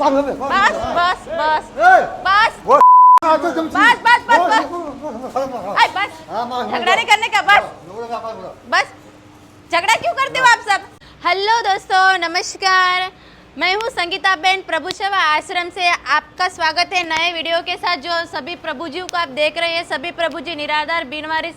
बस बस बस बस झगड़ा नहीं करने का, बस बस। झगड़ा क्यों करते हो आप सब? हेलो दोस्तों, नमस्कार। मैं हूँ संगीता बेन प्रभु सेवा आश्रम से। आपका स्वागत है नए वीडियो के साथ। जो सभी प्रभुजियों को आप देख रहे हैं, सभी प्रभुजी निराधार बिनवारिस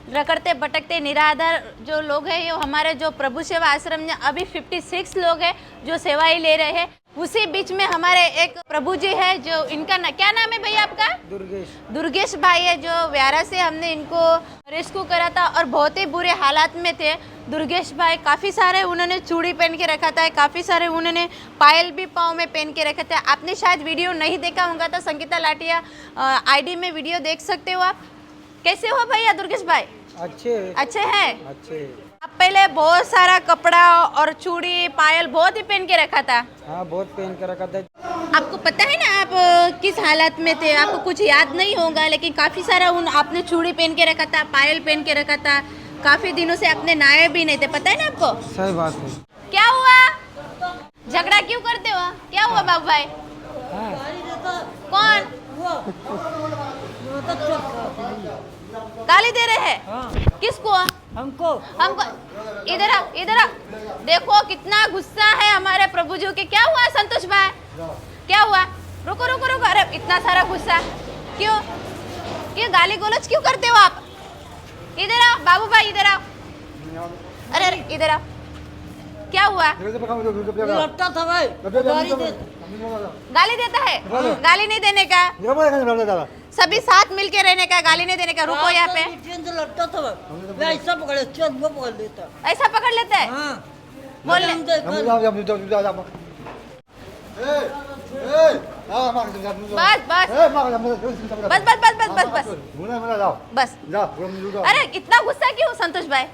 रखड़ते भटकते निराधार जो लोग हैं, ये हमारे जो प्रभु सेवा आश्रम में अभी 56 लोग हैं जो सेवाएं ले रहे हैं। उसी बीच में हमारे एक प्रभु जी है, जो इनका क्या नाम है भैया आपका? दुर्गेश भाई है, जो व्यारा से हमने इनको रेस्क्यू करा था और बहुत ही बुरे हालात में थे दुर्गेश भाई। काफ़ी सारे उन्होंने चूड़ी पहन के रखा था, काफ़ी सारे उन्होंने पायल भी पाँव में पहन के रखे थे। आपने शायद वीडियो नहीं देखा होगा तो संगीता लाटिया आईडी में वीडियो देख सकते हो आप। कैसे हो भैया दुर्गेश भाई? अच्छे हैं। आप पहले बहुत सारा कपड़ा और चूड़ी पायल बहुत ही पहन के रखा था। हाँ, बहुत पहन के रखा था। आपको पता है ना आप किस हालत में थे? आपको कुछ याद नहीं होगा, लेकिन काफ़ी सारा आपने चूड़ी पहन के रखा था, पायल पहन के रखा था। काफ़ी दिनों से आपने नहाए भी नहीं थे, पता है ना आपको? सही बात है। क्या हुआ? झगड़ा क्यों करते हो? क्या हुआ बाबू भाई? कौन गाली दे रहे हैं? किसको? हमको। इधर आओ। देखो कितना गुस्सा है हमारे प्रभु जी के। क्या हुआ संतोष भाई? क्या हुआ? रुको। अरे इतना सारा गुस्सा क्यों? गाली गलौज क्यों करते हो आप? इधर आओ बाबू भाई, इधर आओ। अरे इधर आओ। क्या हुआ? लगता था भाई, गाली देता है? गाली नहीं देने का, सभी साथ मिलके रहने का, गाली नहीं देने का। रुको यहाँ पे। लगता था भाई, ऐसा पकड़ लेता, ऐसा पकड़ लेता है? बोलने बस। अरे इतना गुस्सा क्यों संतोष भाई?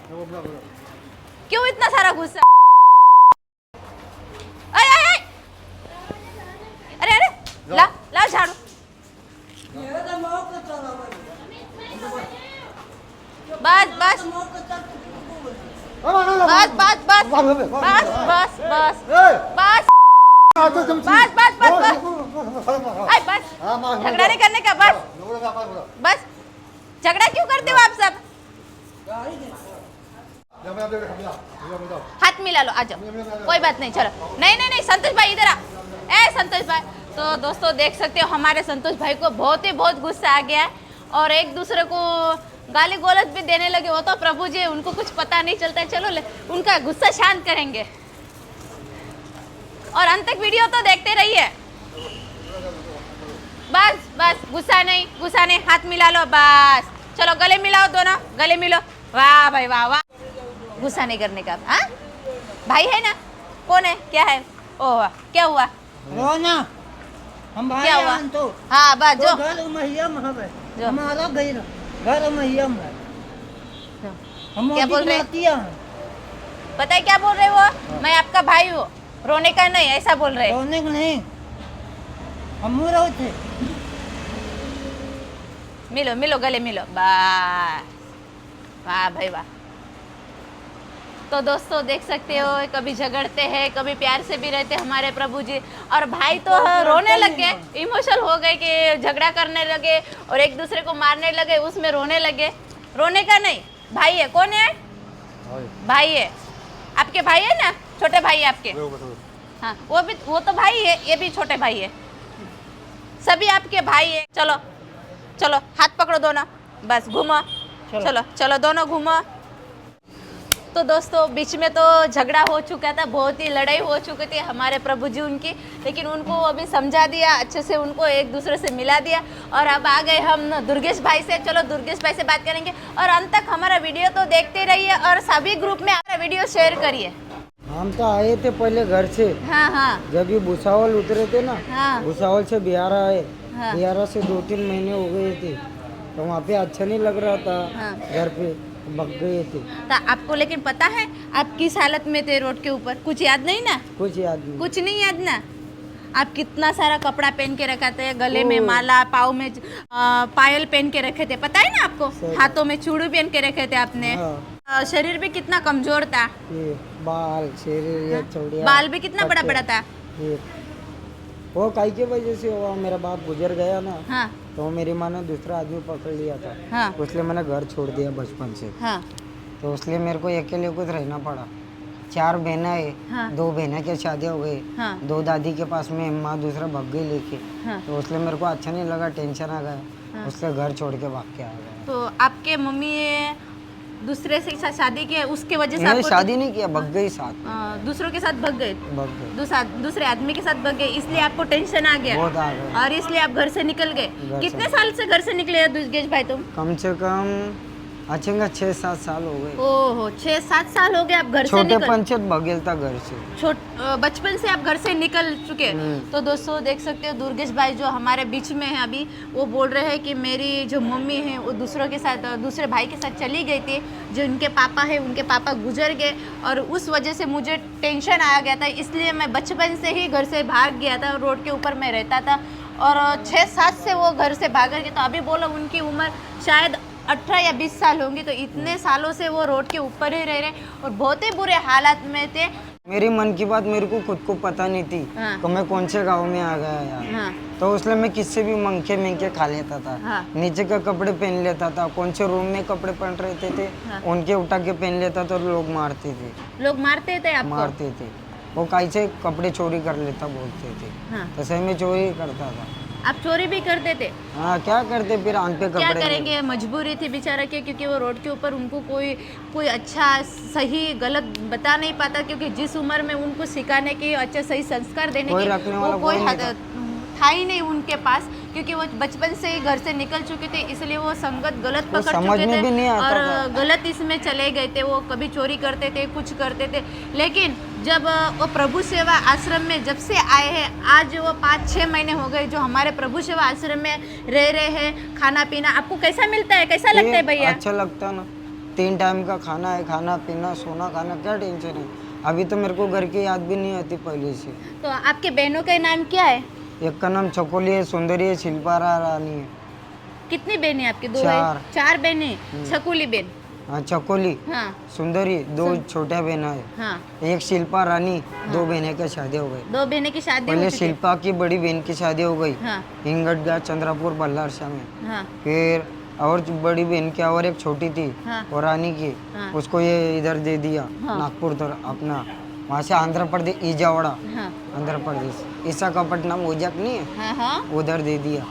क्यों इतना सारा गुस्सा? अरे ला झाड़ू। बस झगड़ा नहीं करने का, बस। झगड़ा क्यों करते हो आप सब? हाथ मिला लो, आ जाओ, कोई बात नहीं, चलो। नहीं संतोष भाई इधर आ। संतोष भाई, तो दोस्तों देख सकते हो हमारे संतोष भाई को बहुत गुस्सा आ गया है और एक दूसरे को गाली गलौज भी देने लगे। वो तो प्रभु जी, उनको कुछ पता नहीं चलता है। चलो उनका गुस्सा शांत करेंगे और अंत तक वीडियो तो देखते रहिए। बस गुस्सा नहीं, हाथ मिला लो, बस। चलो गले मिलाओ, दोनों गले मिलो। वाह भाई वाह। गुस्सा नहीं करने का। हाँ भाई है ना? कौन है? क्या है? ओह क्या हुआ? रोना हम भाई। क्या हुआ? तो हाँ बस जो घर महियम है, हमारा घर महियम है। हम क्या बोल रहे? पता है क्या बोल रहे वो? मैं आपका भाई हूँ, रोने का नहीं, ऐसा बोल रहे। रोने का नहीं, हम रहो थे। मिलो गले मिलो, वाह भाई वाह। तो दोस्तों देख सकते हो, कभी झगड़ते हैं, कभी प्यार से भी रहते हमारे प्रभु जी। और भाई तो रोने लग गए, इमोशनल हो गए कि झगड़ा करने लगे और एक दूसरे को मारने लगे, उसमें रोने लगे। रोने का नहीं, भाई है। कौन है? भाई है। आपके भाई है ना? छोटे भाई है आपके? हाँ, वो तो भाई है, ये भी छोटे भाई है, सभी आपके भाई है। चलो हाथ पकड़ो दोनों, बस घूमो। चलो दोनों घूमो। तो दोस्तों बीच में तो झगड़ा हो चुका था, बहुत ही लड़ाई हो चुकी थी हमारे प्रभु जी उनकी, लेकिन उनको अभी समझा दिया अच्छे से, उनको एक दूसरे से मिला दिया और अब आ गए हम दुर्गेश भाई से। चलो दुर्गेश भाई से बात करेंगे और अंत तक हमारा वीडियो तो देखते रहिए और सभी ग्रुप में हमारा वीडियो शेयर करिए। हम तो आए थे पहले घर से। हाँ। जब ये भुसावल उतरे थे ना। हाँ। भुसावल से बिहार आए। हाँ। बिहार से 2-3 महीने हो गए थे, तो वहाँ पे अच्छा नहीं लग रहा था। हाँ। घर पे भग गए थे। तो आपको लेकिन पता है आप किस हालत में थे रोड के ऊपर? कुछ याद नहीं ना? कुछ याद नहीं। आप कितना सारा कपड़ा पहन के रखा थे, गले में माला, पाँव में पायल पहन के रखे थे, पता है ना आपको? हाथों में चूड़ी पहन के रखे थे आपने। शरीर भी कितना कमजोर था, ये बाल शरीर ये चौड़िया, बाल भी कितना बड़ा बड़ा था, वो काई की वजह से हुआ, मेरा बाप गुजर गया ना, हाँ तो मेरी माँ ने दूसरा आदमी पकड़ लिया था, हाँ इसलिए मैंने घर छोड़ दिया बचपन से। हाँ तो इसलिए मेरे को अकेले खुद रहना पड़ा। 4 बहनें है, हाँ 2 बहनें की शादी हो गई, हाँ 2 दादी के पास में, माँ दूसरा भाग गई लेके। हाँ तो इसलिए मेरे को अच्छा नहीं लगा, टेंशन आ गया, हाँ। इसलिए घर छोड़ के भाग के आ गया। तो आपके मम्मी दूसरे से साथ शादी की उसके वजह से नहीं, आपको शादी नहीं किया, भाग गई साथ, दूसरों के साथ भाग गए, भाग गई, दूसरे आदमी के साथ भाग गए, इसलिए आपको टेंशन आ गया बहुत आ गया। और इसलिए आप घर से निकल गए। घर कितने से। साल से घर से निकले हो दुर्गेश भाई तुम? कम से कम अच्छे 6-7 साल हो गए। ओहो 6-7 साल हो गए आप घर से छोटे निकल, पंचायत भगेल था घर से। बचपन से आप घर से निकल चुके। तो दोस्तों देख सकते हो दुर्गेश भाई जो हमारे बीच में है अभी, वो बोल रहे हैं कि मेरी जो मम्मी है वो दूसरों के साथ, दूसरे भाई के साथ चली गई थी, जो उनके पापा है उनके पापा गुजर गए और उस वजह से मुझे टेंशन आ गया था, इसलिए मैं बचपन से ही घर से भाग गया था, रोड के ऊपर मैं रहता था और 6-7 से वो घर से भाग गए। तो अभी बोलो उनकी उम्र शायद 18 या 20 साल होंगी, तो इतने सालों से वो रोड के ऊपर ही रह रहे और बहुत ही बुरे हालात में थे। मेरी मन की बात मेरे को खुद को पता नहीं थी हाँ। कि मैं कौन से गांव में आ गया यार। हाँ तो इसलिए मैं किससे भी मंके खा लेता था, हाँ नीचे का कपड़े पहन लेता था, कौन से रूम में कपड़े पहन रहे थे हाँ। उनके उठा के पहन लेता था, लोग मारते थे, लोग मारते थे आपको? मारते थे। वो कैसे कपड़े चोरी कर लेता बोलते थे, हाँ। तो सही में चोरी करता था। आप चोरी भी करते थे? हाँ, क्या करते फिर, आंख पे क्या कपड़े करेंगे, मजबूरी थी बेचारा के, क्योंकि वो रोड के ऊपर उनको कोई अच्छा सही गलत बता नहीं पाता, क्योंकि जिस उम्र में उनको सिखाने की, अच्छा सही संस्कार देने कोई की रखने वाला वो कोई कोई नहीं था। था ही नहीं उनके पास, क्योंकि वो बचपन से ही घर से निकल चुके थे, इसलिए वो संगत गलत वो पकड़ समझ चुके में थे भी नहीं आता और था। गलत इसमें चले गए थे। वो कभी चोरी करते थे, कुछ करते थे, लेकिन जब वो प्रभु सेवा आश्रम में जब से आए हैं, आज वो 5-6 महीने हो गए जो हमारे प्रभु सेवा आश्रम में रह रहे हैं, खाना पीना आपको कैसा मिलता है, कैसा लगता है भैया? अच्छा लगता ना, 3 टाइम का खाना है, खाना पीना सोना खाना, क्या टेंशन है। अभी तो मेरे को घर की याद भी नहीं आती पहले से। तो आपके बहनों का नाम क्या है? एक का नाम चकोली है, सुंदरी है, शिल्पा रानी है। कितनी बहनें आपकी? 2 चार। है? 4 बहनें। छकुली बहन, हाँ, चकोली, हाँ सुंदरी, 2 छोटे बहना है, हाँ, एक शिल्पा रानी, 2 बहनें की शादी हो गई। 2 बहनें की शादी हो पहले चुकी है। शिल्पा की बड़ी बहन की शादी हो गई हाँ हिंगटगा चंद्रपुर बल्लारशाह में। हाँ फिर और बड़ी बहन की और एक छोटी थी हाँ वो रानी की, हाँ। उसको ये इधर दे दिया, हाँ। नागपुर तरफ अपना, वहाँ से आंध्र प्रदेश इजावड़ा, हाँ आंध्र प्रदेश, विशाखापट्टनम ओजक नहीं है, हाँ हाँ। उधर दे दिया।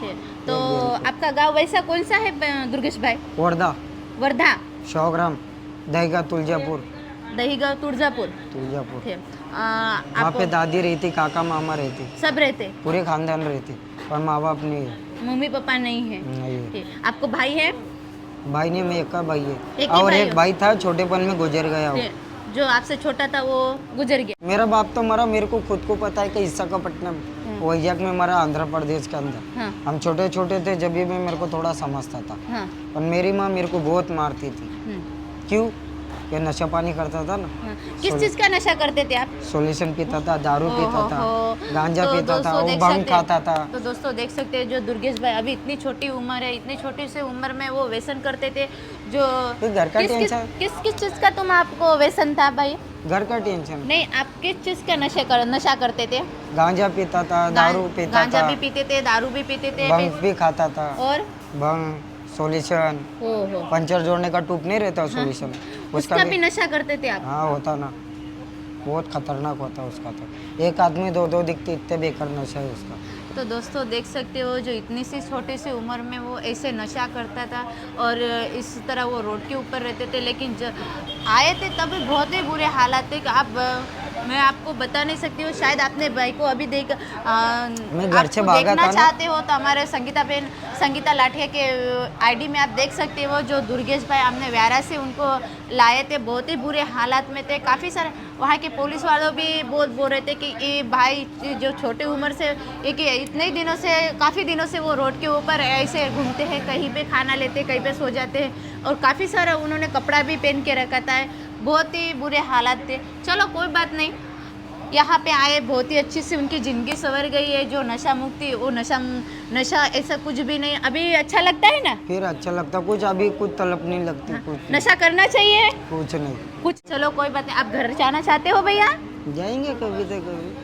तो आपका गांव वैसा कौन सा है दुर्गेश भाई? वर्धा, वर्धा, 100 ग्राम, दहीगा, तुलजापुर, दहीगांव, तुळजापुर। तुलजापुर। ठीक। वहाँ आप पे दादी रहती, काका मामा रहते, सब रहते, पूरे खानदान रहते, पर माँ बाप नहीं है। मम्मी पापा नहीं है? नहीं है। ठीक। आपको भाई है? भाई नहीं, मैं एक का भाई एक है, ही और भाई एक हो? भाई था छोटेपन में गुजर गया वो। ठीक। जो आपसे छोटा था वो गुजर गया? मेरा बाप तो मरा, मेरे को खुद को पता है कि विशाखापट्टनम वैजाग में मरा, आंध्र प्रदेश के अंदर। हाँ हम छोटे छोटे थे जब भी, मैं मेरे को थोड़ा समझता था, हाँ पर मेरी माँ मेरे को बहुत मारती थी। क्यों? ये नशा पानी करता था ना, हाँ। किस चीज का नशा करते थे आप? सोल्यूशन पीता था, दारू पीता था, ओहो। गांजा तो पीता था, दोस्तों वो देख भंग सकते हैं- खाता था। तो दोस्तों देख सकते हैं जो दुर्गेश भाई अभी इतनी छोटी उम्र है, इतनी छोटी से उम्र में वो व्यसन करते थे। जो फिर घर का टेंशन, किस किस चीज का तुम आपको व्यसन था भाई? घर का टेंशन। नहीं, आप किस चीज का नशा करते थे? गांजा पीता था, दारू पीता गांजा था, भी पीते थे, दारू भी पीते थे, भंग भी खाता था, और भंग, सोल्यूशन, हो पंचर जोड़ने का टूप नहीं रहता सोल्यूशन, उसका भी नशा करते थे आप? हाँ होता ना, बहुत खतरनाक होता उसका। तो एक आदमी 2 दिखते, इतने बेकार नशा है उसका। तो दोस्तों देख सकते हो जो इतनी सी छोटी सी उम्र में वो ऐसे नशा करता था और इस तरह वो रोड के ऊपर रहते थे। लेकिन जब आए थे तब बहुत ही बुरे हालात थे कि मैं आपको बता नहीं सकती हूँ। शायद आपने भाई को अभी मैं घर से भागा देखना था ना। चाहते हो तो हमारे संगीता लाठिया के आईडी में आप देख सकते हो। जो दुर्गेश भाई हमने व्यारा से उनको लाए थे, बहुत ही बुरे हालात में थे। काफ़ी सारे वहाँ के पुलिस वालों भी बहुत बोल रहे थे कि ये भाई जो छोटे उम्र से एक इतने दिनों से, काफ़ी दिनों से वो रोड के ऊपर ऐसे घूमते हैं, कहीं पे खाना लेते, कहीं पे सो जाते हैं और काफ़ी सारा उन्होंने कपड़ा भी पहन के रखा था। बहुत ही बुरे हालात थे। चलो कोई बात नहीं, यहाँ पे आए बहुत ही अच्छी से उनकी ज़िंदगी संवर गई है। जो नशा मुक्ति, वो नशा ऐसा कुछ भी नहीं। अभी अच्छा लगता है ना? फिर अच्छा लगता कुछ, अभी कुछ तलब नहीं लगती कुछ, नशा करना चाहिए कुछ नहीं। कुछ। चलो कोई बात नहीं, आप घर जाना चाहते हो भैया? जाएंगे कभी तो कभी।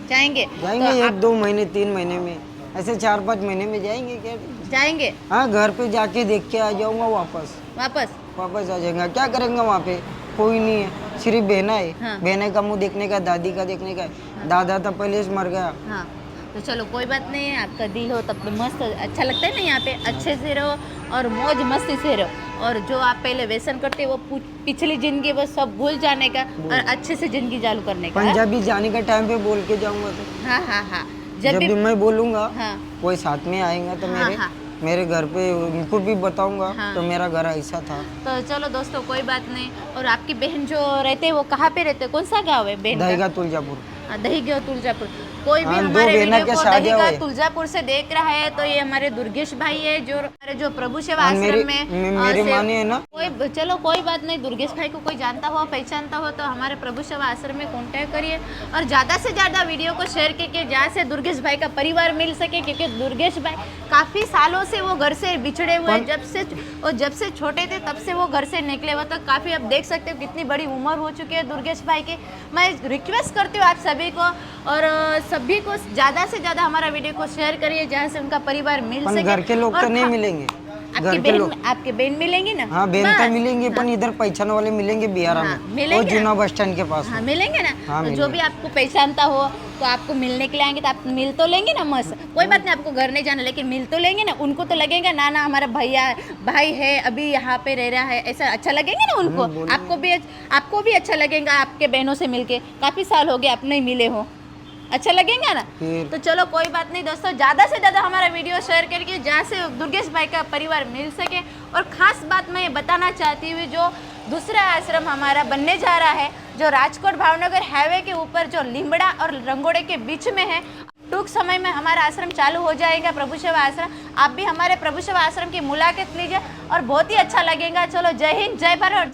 जाएंगे जाएंगे तो 1-2 महीने 3 महीने में, ऐसे 4-5 महीने में जाएंगे क्या। जाएंगे हाँ घर पे जाके देख के आ जाऊंगा वापस वापस। आ जाएगा। क्या करेंगे वहाँ पे, कोई नहीं है, सिर्फ बहना है। हाँ। बहने का मुंह देखने का, दादी का देखने का है। दादा तो पहले से मर गया। हाँ तो चलो कोई बात नहीं है, आपका दिल हो तब तो मस्त अच्छा लगता है ना यहाँ पे, अच्छे से रहो और मौज मस्ती से रहो, और जो आप पहले व्यसन करते वो पिछली जिंदगी वो सब भूल जाने का और अच्छे से जिंदगी चालू करने का। पंजाबी जाने का टाइम पे बोल के जाऊंगा तो हाँ हाँ हाँ जब भी मैं बोलूंगा हाँ कोई साथ में आएगा तो हाँ, हाँ। मेरे घर पे उनको भी बताऊंगा। हाँ। तो मेरा घर ऐसा था। तो चलो दोस्तों कोई बात नहीं। और आपकी बहन जो रहते हैं वो कहाँ पे रहते हैं, कौन सा गाँव है बहन का? दहीगा तुलजापुर। दहीगा तुलजापुर। कोई भी हाँ, दो हमारे बहना वीडियो के को शादियाँ दहीगा हुए। तुलजापुर से देख रहा है तो ये हमारे दुर्गेश भाई है जो हमारे जो प्रभु सेवा और आश्रम में मेरी मानी है ना, कोई चलो कोई बात नहीं, दुर्गेश भाई को कोई जानता हो पहचानता हो तो हमारे प्रभु सेवा आश्रम में कांटेक्ट करिए और ज़्यादा से ज़्यादा वीडियो को शेयर कीजिए जहाँ से दुर्गेश भाई का परिवार मिल सके, क्योंकि दुर्गेश भाई काफ़ी सालों से वो घर से बिछड़े हुए हैं। जब से छोटे थे तब से वो घर से निकले हुए, तो काफ़ी आप देख सकते हो कितनी बड़ी उम्र हो चुकी है दुर्गेश भाई की। मैं रिक्वेस्ट करती हूँ आप सभी को और सभी को ज़्यादा से ज़्यादा हमारा वीडियो को शेयर करिए जहाँ से उनका परिवार मिल सके। घर के लोग और तो नहीं मिलेंगे। आपके बहन मिलेंगी ना? हाँ बहन तो बस। मिलेंगे, पर इधर पहचान वाले मिलेंगे बिहार हाँ, में, मिलेंगे और ना? जूना बस स्टैंड के पास। हाँ मिलेंगे ना। हाँ, तो जो मिलेंगे। भी आपको पहचानता हो तो आपको मिलने के लिए आएंगे तो आप मिल तो लेंगे ना मस्त। कोई बात नहीं, आपको घर नहीं जाना लेकिन मिल तो लेंगे ना। उनको तो लगेगा ना ना हमारा भाई है अभी यहाँ पे रह रहा है, ऐसा अच्छा लगेगा ना उनको। आपको भी अच्छा लगेगा आपके बहनों से मिलके, काफ़ी साल हो गए आप नहीं मिले हो, अच्छा लगेगा ना। तो चलो कोई बात नहीं दोस्तों, ज़्यादा से ज़्यादा हमारा वीडियो शेयर करके जहाँ से दुर्गेश भाई का परिवार मिल सके। और ख़ास बात मैं ये बताना चाहती हूँ, जो दूसरा आश्रम हमारा बनने जा रहा है जो राजकोट भावनगर हाईवे के ऊपर जो लिमड़ा और रंगोड़े के बीच में है, टूंक समय में हमारा आश्रम चालू हो जाएगा, प्रभु सेवा आश्रम। आप भी हमारे प्रभु सेवा आश्रम की मुलाकात लीजिए और बहुत ही अच्छा लगेगा। चलो जय हिंद, जय भारत।